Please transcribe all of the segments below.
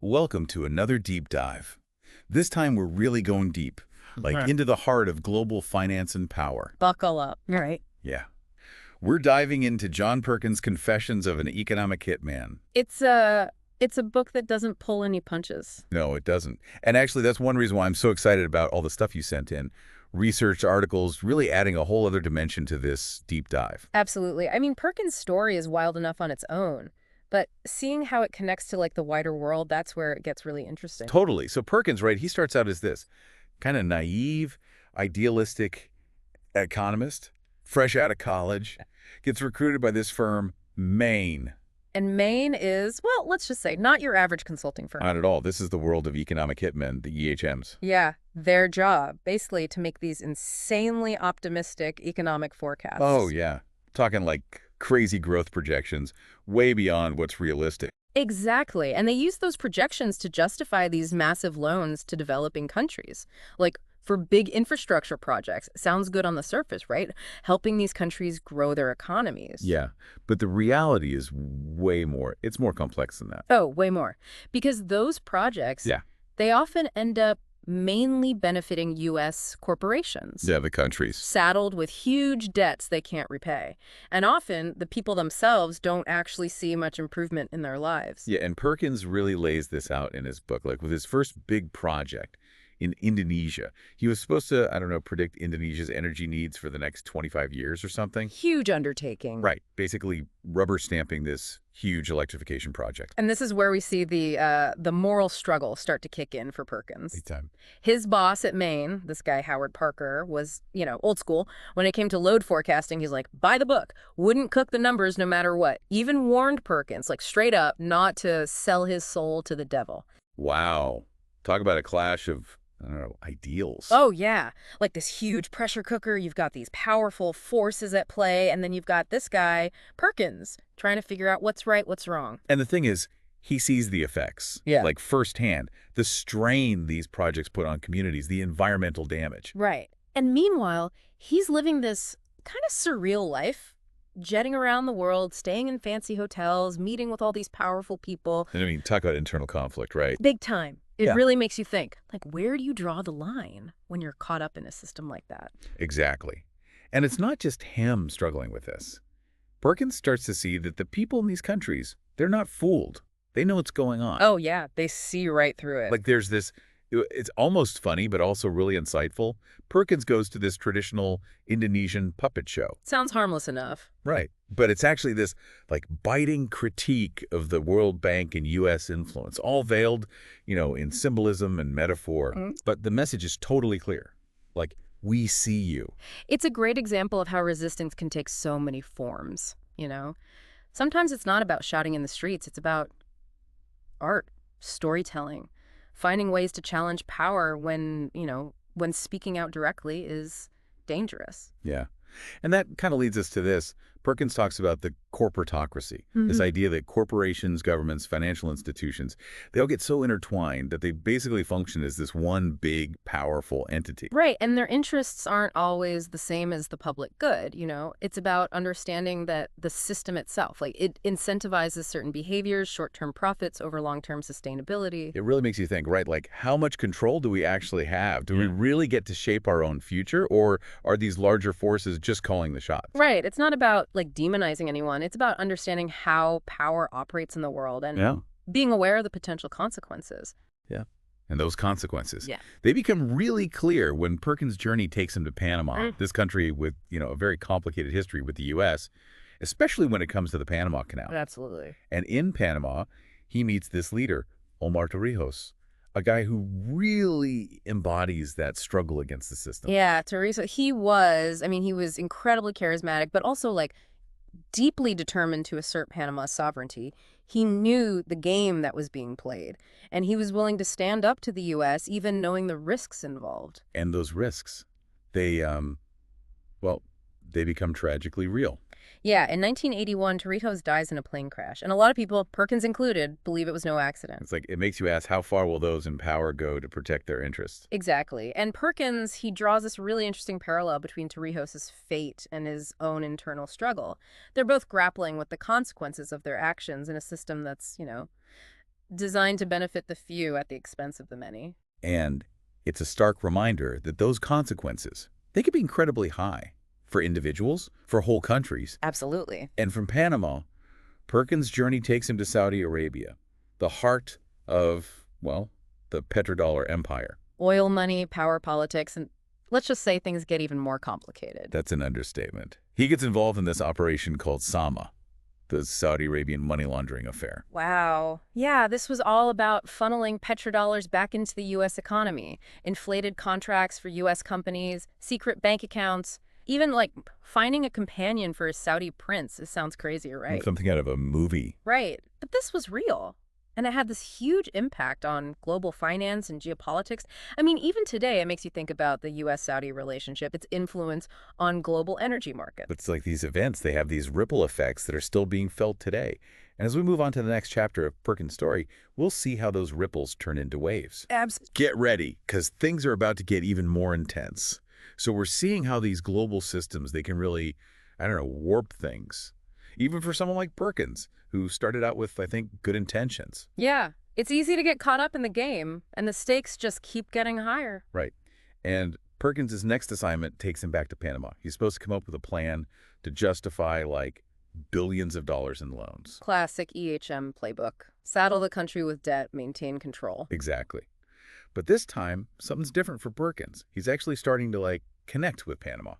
Welcome to another deep dive. This time we're really going deep, like into the heart of global finance and power. Buckle up. All right. Yeah. We're diving into John Perkins' Confessions of an Economic Hitman. It's a book that doesn't pull any punches. No, it doesn't. And actually, that's one reason why I'm so excited about all the stuff you sent in. Research articles, really adding a whole other dimension to this deep dive. Absolutely. I mean, Perkins' story is wild enough on its own, but seeing how it connects to like the wider world, that's where it gets really interesting. Totally. So Perkins, right, he starts out as this kind of naive, idealistic economist, fresh out of college, gets recruited by this firm, Maine. And Maine is, well, let's just say, not your average consulting firm. Not at all. This is the world of economic hitmen, the EHMs. Yeah, their job, basically to make these insanely optimistic economic forecasts. Oh, yeah. Talking like crazy growth projections, way beyond what's realistic. Exactly. And they use those projections to justify these massive loans to developing countries. Like, for big infrastructure projects. Sounds good on the surface, right? Helping these countries grow their economies. Yeah, but the reality is way more. It's more complex than that. Oh, way more. Because those projects, they often end up mainly benefiting U.S. corporations. Yeah, the countries. Saddled with huge debts they can't repay. And often, the people themselves don't actually see much improvement in their lives. Yeah, and Perkins really lays this out in his book, like with his first big project in Indonesia. He was supposed to, I don't know, predict Indonesia's energy needs for the next 25 years or something. Huge undertaking. Right, basically rubber stamping this huge electrification project. And this is where we see the moral struggle start to kick in for Perkins. Big time. His boss at Maine, this guy Howard Parker, was, old school. When it came to load forecasting, he's like, buy the book. Wouldn't cook the numbers no matter what. Even warned Perkins, like straight up, not to sell his soul to the devil. Wow. Talk about a clash of, I don't know, ideals. Oh, yeah. Like this huge pressure cooker, you've got these powerful forces at play, and then you've got this guy, Perkins, trying to figure out what's right, what's wrong. And the thing is, he sees the effects, like firsthand, the strain these projects put on communities, the environmental damage. Right. And meanwhile, he's living this kind of surreal life, jetting around the world, staying in fancy hotels, meeting with all these powerful people. And I mean, talk about internal conflict, right? Big time. It really makes you think, like, where do you draw the line when you're caught up in a system like that? Exactly. And it's not just him struggling with this. Perkins starts to see that the people in these countries, they're not fooled. They know what's going on. Oh, yeah. They see right through it. Like there's this, it's almost funny, but also really insightful. Perkins goes to this traditional Indonesian puppet show. Sounds harmless enough. Right. But it's actually this like biting critique of the World Bank and U.S. influence, all veiled, in symbolism and metaphor. But the message is totally clear. Like, we see you. It's a great example of how resistance can take so many forms, Sometimes it's not about shouting in the streets. It's about art, storytelling, finding ways to challenge power when speaking out directly is dangerous. Yeah. And that kind of leads us to this. Perkins talks about the corporatocracy, this idea that corporations, governments, financial institutions, they all get so intertwined that they basically function as this one big, powerful entity. Right, and their interests aren't always the same as the public good, It's about understanding that the system itself, like it incentivizes certain behaviors, short-term profits over long-term sustainability. It really makes you think, right, like how much control do we actually have? Do we really get to shape our own future, or are these larger forces just calling the shots? Right, it's not about like demonizing anyone. It's about understanding how power operates in the world and being aware of the potential consequences. Yeah. And those consequences, they become really clear when Perkins' journey takes him to Panama, this country with, a very complicated history with the U.S., especially when it comes to the Panama Canal. Absolutely. And in Panama, he meets this leader, Omar Torrijos, a guy who really embodies that struggle against the system. Yeah, Teresa, he was incredibly charismatic, but also like deeply determined to assert Panama's sovereignty. He knew the game that was being played, and he was willing to stand up to the U.S., even knowing the risks involved. And those risks, they become tragically real. Yeah, in 1981, Torrijos dies in a plane crash. And a lot of people, Perkins included, believe it was no accident. It's like, it makes you ask, how far will those in power go to protect their interests? Exactly. And Perkins, he draws this really interesting parallel between Torrijos' fate and his own internal struggle. They're both grappling with the consequences of their actions in a system that's, Designed to benefit the few at the expense of the many. And it's a stark reminder that those consequences, they can be incredibly high for individuals, for whole countries. Absolutely. And from Panama, Perkins' journey takes him to Saudi Arabia, the heart of, well, the petrodollar empire. Oil money, power politics, and let's just say things get even more complicated. That's an understatement. He gets involved in this operation called Sama, the Saudi Arabian money laundering affair. Wow. Yeah, this was all about funneling petrodollars back into the U.S. economy. Inflated contracts for U.S. companies, secret bank accounts, even like finding a companion for a Saudi prince. It sounds crazy, right? Something out of a movie. Right. But this was real. And it had this huge impact on global finance and geopolitics. I mean, even today, it makes you think about the U.S.-Saudi relationship, its influence on global energy markets. It's like these events, they have these ripple effects that are still being felt today. And as we move on to the next chapter of Perkins' story, we'll see how those ripples turn into waves. Get ready, because things are about to get even more intense. So we're seeing how these global systems, they can really, I don't know, warp things. Even for someone like Perkins, who started out with, I think, good intentions. Yeah, it's easy to get caught up in the game, and the stakes just keep getting higher. Right. And Perkins' next assignment takes him back to Panama. He's supposed to come up with a plan to justify, like, billions of dollars in loans. Classic EHM playbook. Saddle the country with debt, maintain control. Exactly. But this time, something's different for Perkins. He's actually starting to, like, connect with Panama,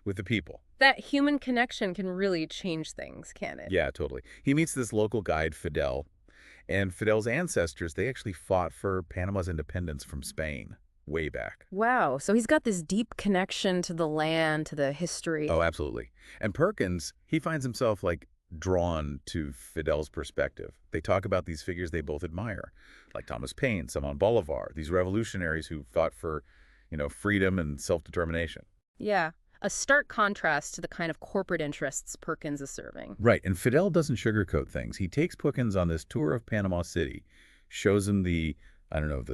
with the people. That human connection can really change things, can't it? Yeah, totally. He meets this local guide, Fidel, and Fidel's ancestors, they actually fought for Panama's independence from Spain way back. Wow, so he's got this deep connection to the land, to the history. Oh, absolutely. And Perkins, he finds himself, like, drawn to Fidel's perspective. They talk about these figures they both admire, like Thomas Paine, Simon Bolivar, these revolutionaries who fought for, freedom and self-determination. Yeah. A stark contrast to the kind of corporate interests Perkins is serving. Right, and Fidel doesn't sugarcoat things. He takes Perkins on this tour of Panama City, shows him the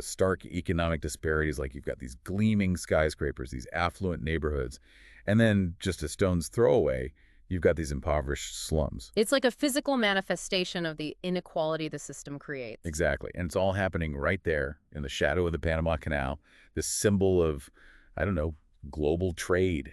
stark economic disparities, like you've got these gleaming skyscrapers, these affluent neighborhoods, and then just a stone's throw away, you've got these impoverished slums. It's like a physical manifestation of the inequality the system creates. Exactly, and it's all happening right there in the shadow of the Panama Canal, this symbol of, global trade,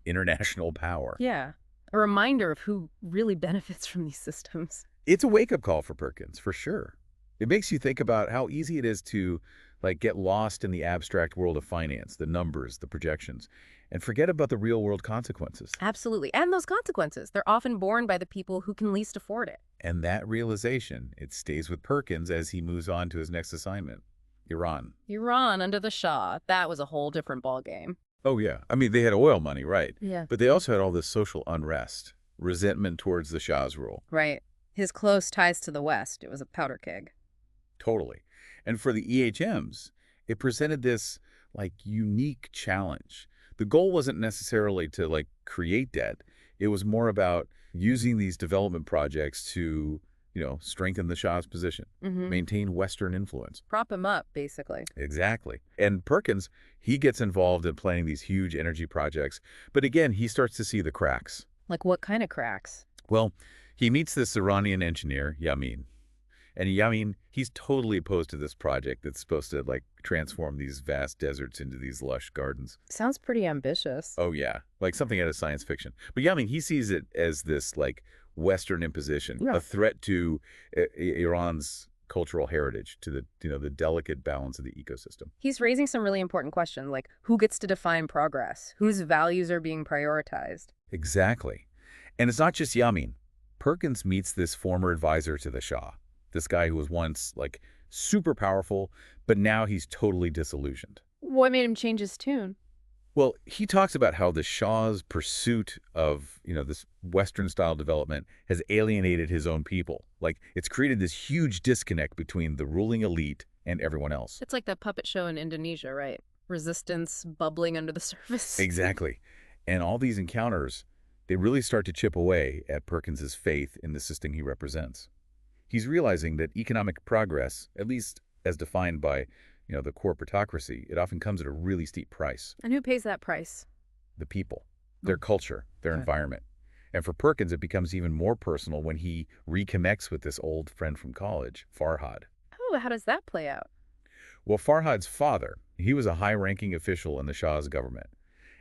international power. Yeah, a reminder of who really benefits from these systems. It's a wake-up call for Perkins, for sure. It makes you think about how easy it is to, like, get lost in the abstract world of finance, the numbers, the projections, and forget about the real-world consequences. Absolutely. And those consequences, they're often borne by the people who can least afford it. And that realization, it stays with Perkins as he moves on to his next assignment, Iran. Iran under the Shah, that was a whole different ballgame. Oh, yeah. I mean, they had oil money, right? Yeah. But they also had all this social unrest, resentment towards the Shah's rule. Right. His close ties to the West, it was a powder keg. Totally. And for the EHMs, it presented this, like, unique challenge. The goal wasn't necessarily to, like, create debt. It was more about using these development projects to, strengthen the Shah's position, maintain Western influence. Prop him up, basically. Exactly. And Perkins, he gets involved in planning these huge energy projects. But again, he starts to see the cracks. Like what kind of cracks? Well, he meets this Iranian engineer, Yamin. And Yamin, he's totally opposed to this project that's supposed to, like, transform these vast deserts into these lush gardens. Sounds pretty ambitious. Oh, yeah. Like something out of science fiction. But Yamin, he sees it as this, like, Western imposition, a threat to Iran's cultural heritage, to the delicate balance of the ecosystem. He's raising some really important questions, like who gets to define progress? Whose values are being prioritized? Exactly. And it's not just Yamin. Perkins meets this former advisor to the Shah, this guy who was once, like, super powerful, but now he's totally disillusioned. What made him change his tune? Well, he talks about how the Shah's pursuit of, this Western-style development has alienated his own people. Like, it's created this huge disconnect between the ruling elite and everyone else. It's like that puppet show in Indonesia, right? Resistance bubbling under the surface. Exactly. And all these encounters, they really start to chip away at Perkins's faith in the system he represents. He's realizing that economic progress, at least as defined by the corporatocracy, it often comes at a really steep price. And who pays that price? The people, their culture, their environment. And for Perkins, it becomes even more personal when he reconnects with this old friend from college, Farhad. How Oh, how does that play out? Well, Farhad's father, he was a high-ranking official in the Shah's government,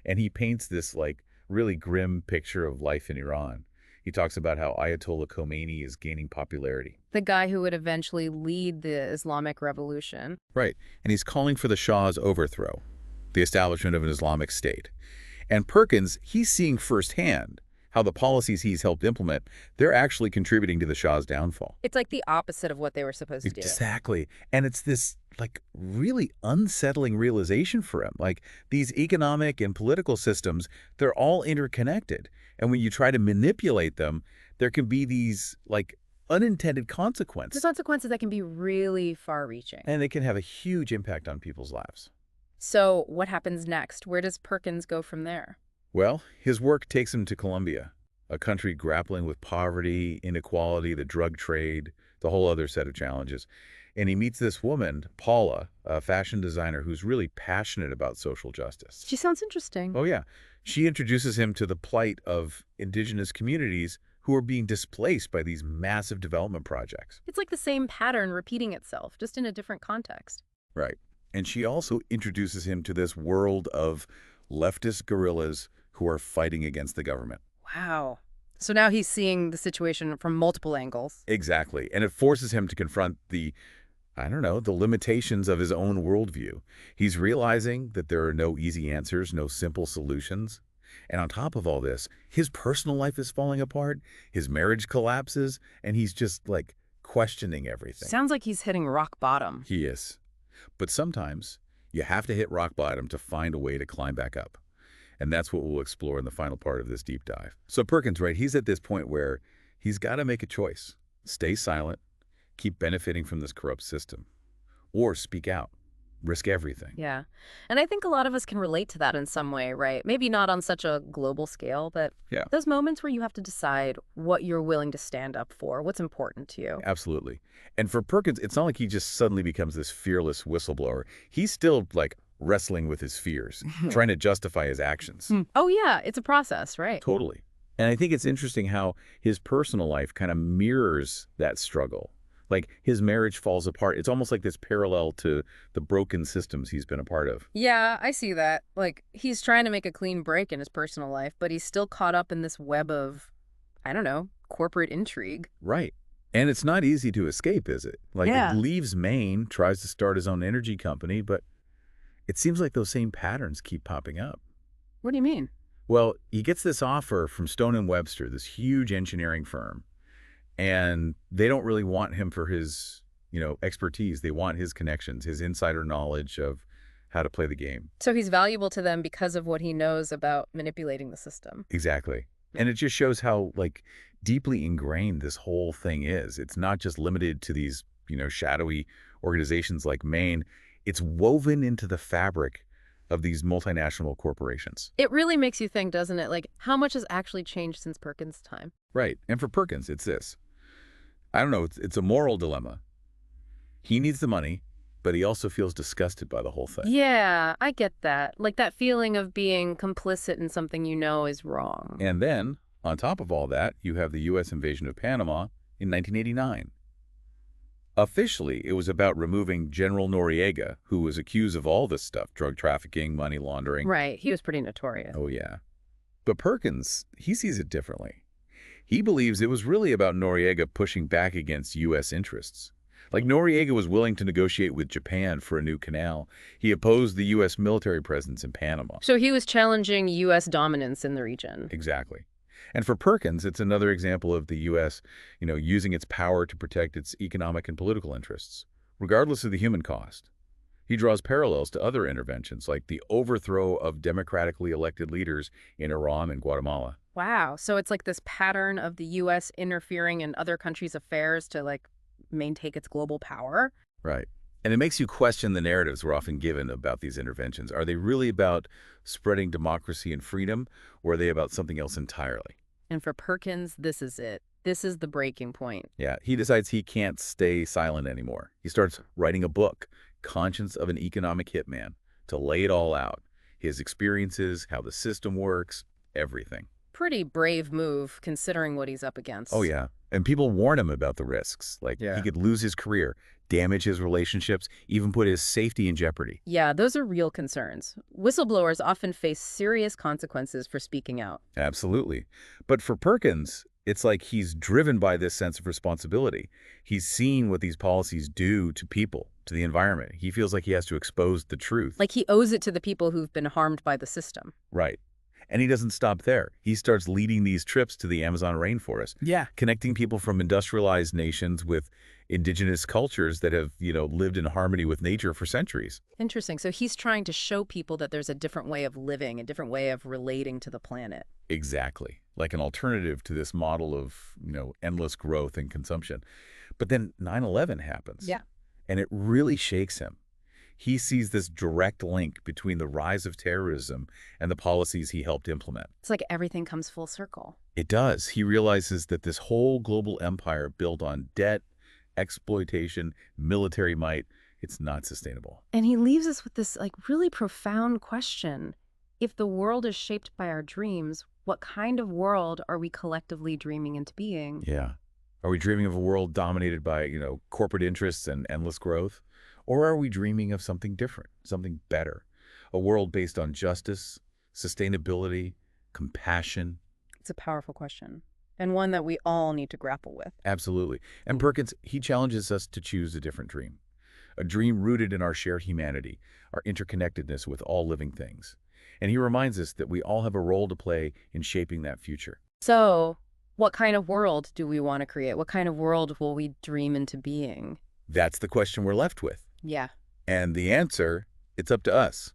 and he paints this, like, really grim picture of life in Iran. He talks about how Ayatollah Khomeini is gaining popularity. The guy who would eventually lead the Islamic Revolution. Right, and he's calling for the Shah's overthrow, the establishment of an Islamic state. And Perkins, he's seeing firsthand how the policies he's helped implement, they're actually contributing to the Shah's downfall. It's like the opposite of what they were supposed to do. Exactly. And it's this, like, really unsettling realization for him. Like, these economic and political systems, they're all interconnected. And when you try to manipulate them, there can be these, like, unintended There's consequences. consequences that can be really far-reaching. And they can have a huge impact on people's lives. So what happens next? Where does Perkins go from there? Well, his work takes him to Colombia, a country grappling with poverty, inequality, the drug trade, the whole other set of challenges. And he meets this woman, Paula, a fashion designer who's really passionate about social justice. She sounds interesting. Oh, yeah. She introduces him to the plight of indigenous communities who are being displaced by these massive development projects. It's like the same pattern repeating itself, just in a different context. Right. And she also introduces him to this world of leftist guerrillas who are fighting against the government. Wow. So now he's seeing the situation from multiple angles. Exactly. And it forces him to confront the limitations of his own worldview. He's realizing that there are no easy answers, no simple solutions. And on top of all this, his personal life is falling apart, his marriage collapses, and he's just, like, questioning everything. Sounds like he's hitting rock bottom. He is. But sometimes you have to hit rock bottom to find a way to climb back up. And that's what we'll explore in the final part of this deep dive. So Perkins, right, he's at this point where he's got to make a choice. Stay silent, keep benefiting from this corrupt system, or speak out, risk everything. Yeah. And I think a lot of us can relate to that in some way, right? Maybe not on such a global scale, but Yeah. those moments where you have to decide what you're willing to stand up for, what's important to you. Absolutely. And for Perkins, it's not like he just suddenly becomes this fearless whistleblower. He's still, like, wrestling with his fears, trying to justify his actions. Oh, yeah. It's a process, right? Totally. And I think it's interesting how his personal life kind of mirrors that struggle. Like, his marriage falls apart. It's almost like this parallel to the broken systems he's been a part of. Yeah, I see that. Like, he's trying to make a clean break in his personal life, but he's still caught up in this web of, I don't know, corporate intrigue. Right. And it's not easy to escape, is it? Like, Yeah. he leaves Maine, tries to start his own energy company, but it seems like those same patterns keep popping up. What do you mean? Well, he gets this offer from Stone & Webster, this huge engineering firm, and they don't really want him for his, expertise. They want his connections, his insider knowledge of how to play the game. So he's valuable to them because of what he knows about manipulating the system. Exactly. And it just shows how, like, deeply ingrained this whole thing is. It's not just limited to these, shadowy organizations like Maine. It's woven into the fabric of these multinational corporations. It really makes you think, doesn't it? Like, how much has actually changed since Perkins' time? Right. And for Perkins, it's this. I don't know, it's a moral dilemma. He needs the money, but he also feels disgusted by the whole thing. Yeah, I get that. Like that feeling of being complicit in something you know is wrong. And then, on top of all that, you have the U.S. invasion of Panama in 1989. Officially, it was about removing General Noriega, who was accused of all this stuff, drug trafficking, money laundering. Right, he was pretty notorious. Oh, yeah. But Perkins, he sees it differently. He believes it was really about Noriega pushing back against U.S. interests. Like, Noriega was willing to negotiate with Japan for a new canal. He opposed the U.S. military presence in Panama. So he was challenging U.S. dominance in the region. Exactly. And for Perkins, it's another example of the U.S., using its power to protect its economic and political interests, regardless of the human cost. He draws parallels to other interventions, like the overthrow of democratically elected leaders in Iran and Guatemala. Wow, so it's like this pattern of the U.S. interfering in other countries' affairs to, like, maintain its global power? Right. And it makes you question the narratives we're often given about these interventions. Are they really about spreading democracy and freedom, or are they about something else entirely? And for Perkins, this is it. This is the breaking point. Yeah, he decides he can't stay silent anymore. He starts writing a book, Conscience of an Economic Hitman, to lay it all out. His experiences, how the system works, everything. Pretty brave move, considering what he's up against. Oh, yeah. And people warn him about the risks. Like, he Yeah. could lose his career, damage his relationships, even put his safety in jeopardy. Yeah, those are real concerns. Whistleblowers often face serious consequences for speaking out. Absolutely. But for Perkins, it's like he's driven by this sense of responsibility. He's seen what these policies do to people, to the environment. He feels like he has to expose the truth. Like he owes it to the people who've been harmed by the system. Right. And he doesn't stop there. He starts leading these trips to the Amazon rainforest, Yeah. connecting people from industrialized nations with indigenous cultures that have, lived in harmony with nature for centuries. Interesting. So he's trying to show people that there's a different way of living, a different way of relating to the planet. Exactly. Like an alternative to this model of, endless growth and consumption. But then 9/11 happens. Yeah. And it really shakes him. He sees this direct link between the rise of terrorism and the policies he helped implement. It's like everything comes full circle. It does. He realizes that this whole global empire built on debt, exploitation, military might, it's not sustainable. And he leaves us with this really profound question. If the world is shaped by our dreams, what kind of world are we collectively dreaming into being? Yeah. Are we dreaming of a world dominated by, corporate interests and endless growth? Or are we dreaming of something different, something better? A world based on justice, sustainability, compassion? It's a powerful question, and one that we all need to grapple with. Absolutely. And Perkins, he challenges us to choose a different dream. A dream rooted in our shared humanity, our interconnectedness with all living things. And he reminds us that we all have a role to play in shaping that future. So, what kind of world do we want to create? What kind of world will we dream into being? That's the question we're left with. Yeah. And the answer, it's up to us.